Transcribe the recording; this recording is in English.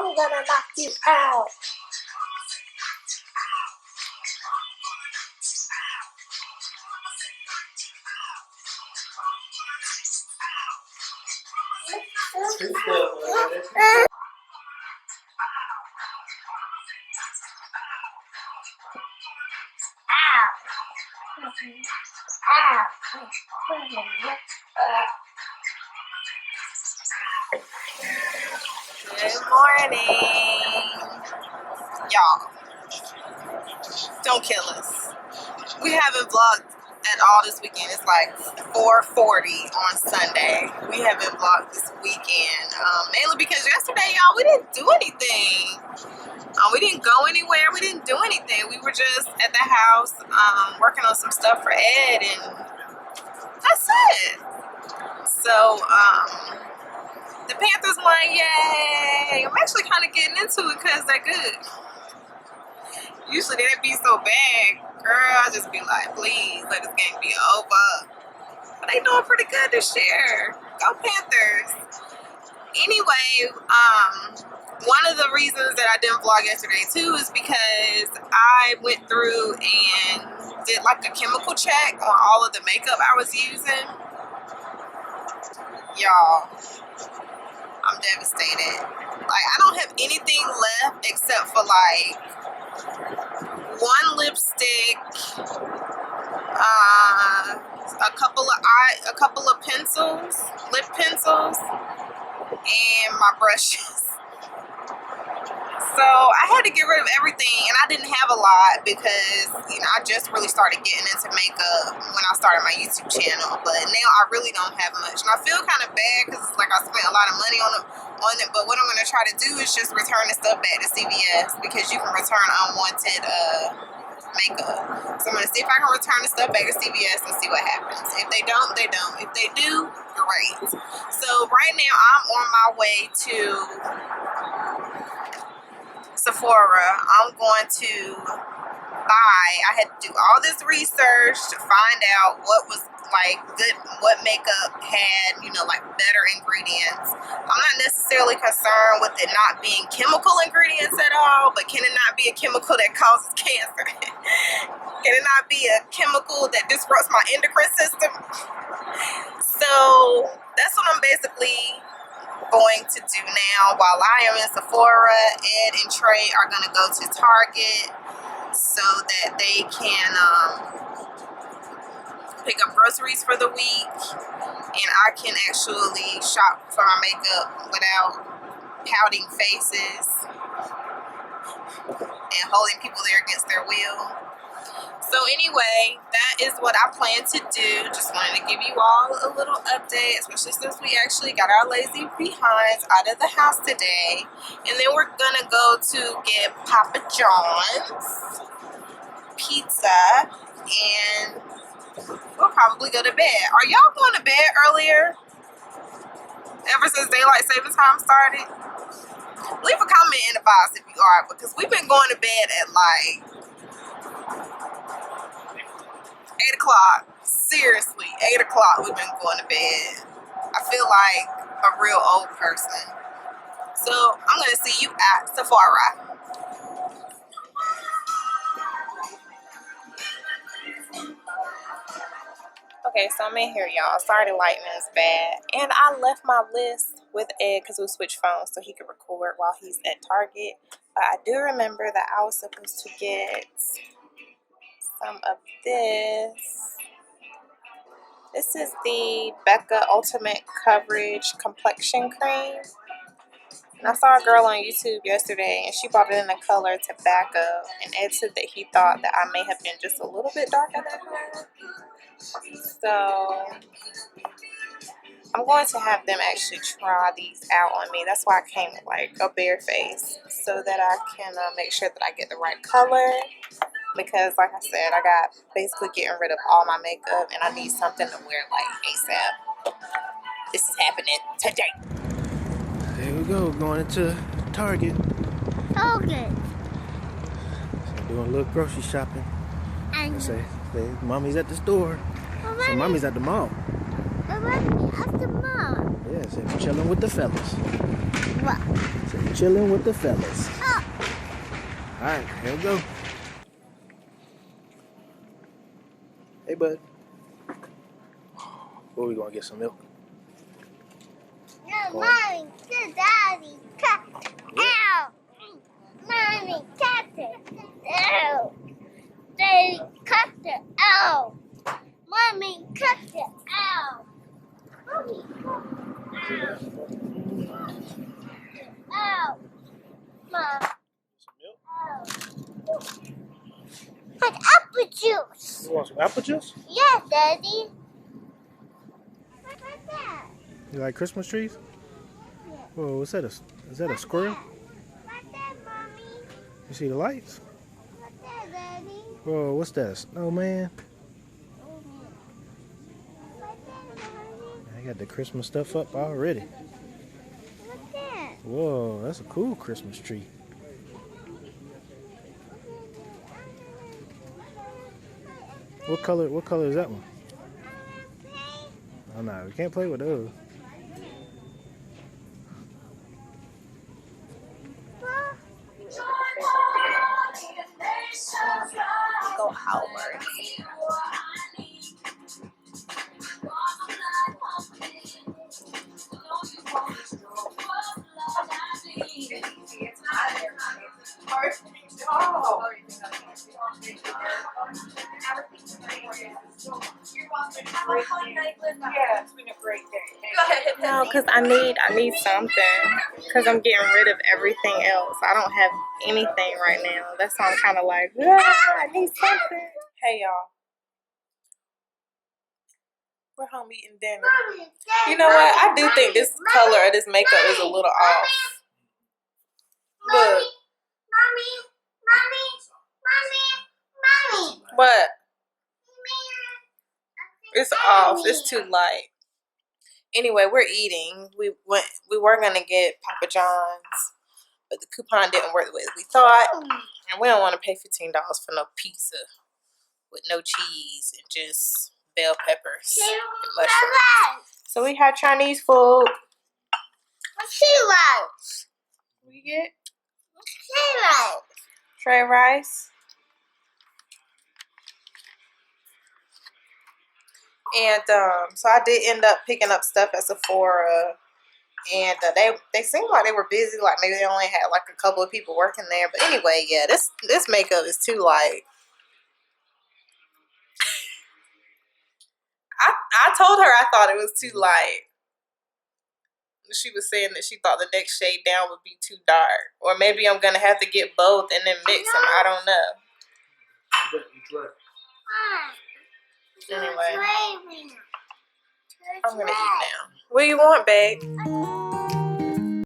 I'm gonna knock you out. Good morning, y'all. Don't kill us. We haven't vlogged at all this weekend. It's like 4:40 on Sunday. We haven't vlogged this weekend, mainly because yesterday, y'all, we didn't do anything. We didn't go anywhere. We didn't do anything. We were just at the house working on some stuff for Ed, and that's it. So, the Panthers won, yay! I'm actually kind of getting into it because they're good. Usually they'd be so bad, girl. I just be like, please let this game be over. But they doing pretty good this year. Go Panthers. Anyway, one of the reasons that I didn't vlog yesterday too is because I went through and did like a chemical check on all of the makeup I was using. Y'all, I'm devastated. Like, I don't have anything left except for like one lipstick, a couple of pencils, lip pencils, and my brushes. So I had to get rid of everything, and I didn't have a lot because, you know, I just really started getting into makeup when I started my YouTube channel. But now I really don't have much, and I feel kind of bad because it's like I spent a lot of money on it. But what I'm going to try to do is just return the stuff back to CVS because you can return unwanted makeup. So I'm going to see if I can return the stuff back to CVS and see what happens. If they don't, they don't. If they do, great. So right now I'm on my way to Sephora. I'm going to buy. I had to do all this research to find out what was like good, what makeup had, you know, like better ingredients. I'm not necessarily concerned with it not being chemical ingredients at all, but can it not be a chemical that causes cancer? Can it not be a chemical that disrupts my endocrine system? So that's what I'm basically going to do now while I am in Sephora. Ed and Trey are going to go to Target so that they can pick up groceries for the week, and I can actually shop for my makeup without pouting faces and holding people there against their will. So anyway, that is what I plan to do. Just wanted to give you all a little update, especially since we actually got our lazy behinds out of the house today. And then we're gonna go to get Papa John's pizza, and we'll probably go to bed. Are y'all going to bed earlier? Ever since daylight saving time started? Leave a comment in the box if you are, because we've been going to bed at like 8 o'clock. Seriously, 8 o'clock we've been going to bed. I feel like a real old person. So I'm going to see you at Sephora. Okay, so I'm in here, y'all. Sorry the lighting is bad. And I left my list with Ed because we switched phones so he could record while he's at Target. But I do remember that I was supposed to get some of this. This is the Becca Ultimate Coverage Complexion Cream. And I saw a girl on YouTube yesterday, and she bought it in the color Tobacco. And Ed said that he thought that I may have been just a little bit darker than her. So I'm going to have them actually try these out on me. That's why I came with like a bare face, so that I can make sure that I get the right color. Because like I said, I got basically getting rid of all my makeup, and I need something to wear like ASAP. This is happening today. There we go, going into Target. Okay. So doing a little grocery shopping. Say, mommy's at the store. So mommy's at the mall. Mommy at the mall. Yeah, so chilling with the fellas. What? So you're chilling with the fellas. Oh. All right, here we go. Hey, bud. Where we gonna get some milk? No, Mommy, to Daddy. Ow! Mommy, cut it. Ow! Daddy, cut it. Ow! Mommy, cut it. Ow! Mommy, cut it. Ow! Ow! Mom. Ow. Like apple juice. You want some apple juice? Yes, Daddy. What's that? You like Christmas trees? Yeah. Whoa, what's that? Is that a squirrel? What's that, Mommy? You see the lights? What's that, Daddy? Whoa, what's that? Snowman? What's that, Mommy? I got the Christmas stuff up already. What's that? Whoa, that's a cool Christmas tree. What color is that one? Oh no, we can't play with those. Go outward. No, because I need something. Because I'm getting rid of everything else. I don't have anything right now. That's why I'm kind of like, I need something. Hey, y'all. We're home eating dinner. You know what? I do think this color of this makeup is a little off. Look. Mommy. What? It's off. It's too light. Anyway, we're eating. We were gonna get Papa John's, but the coupon didn't work the way we thought, and we don't want to pay $15 for no pizza with no cheese and just bell peppers and mushrooms. So we had Chinese food. We get tray rice. And so I did end up picking up stuff at Sephora, and they seemed like they were busy. Like maybe they only had like a couple of people working there. But anyway, yeah, this makeup is too light. I told her I thought it was too light. She was saying that she thought the next shade down would be too dark, or maybe I'm gonna have to get both and then mix them. I don't know. Anyway, I'm gonna eat now. What do you want, babe?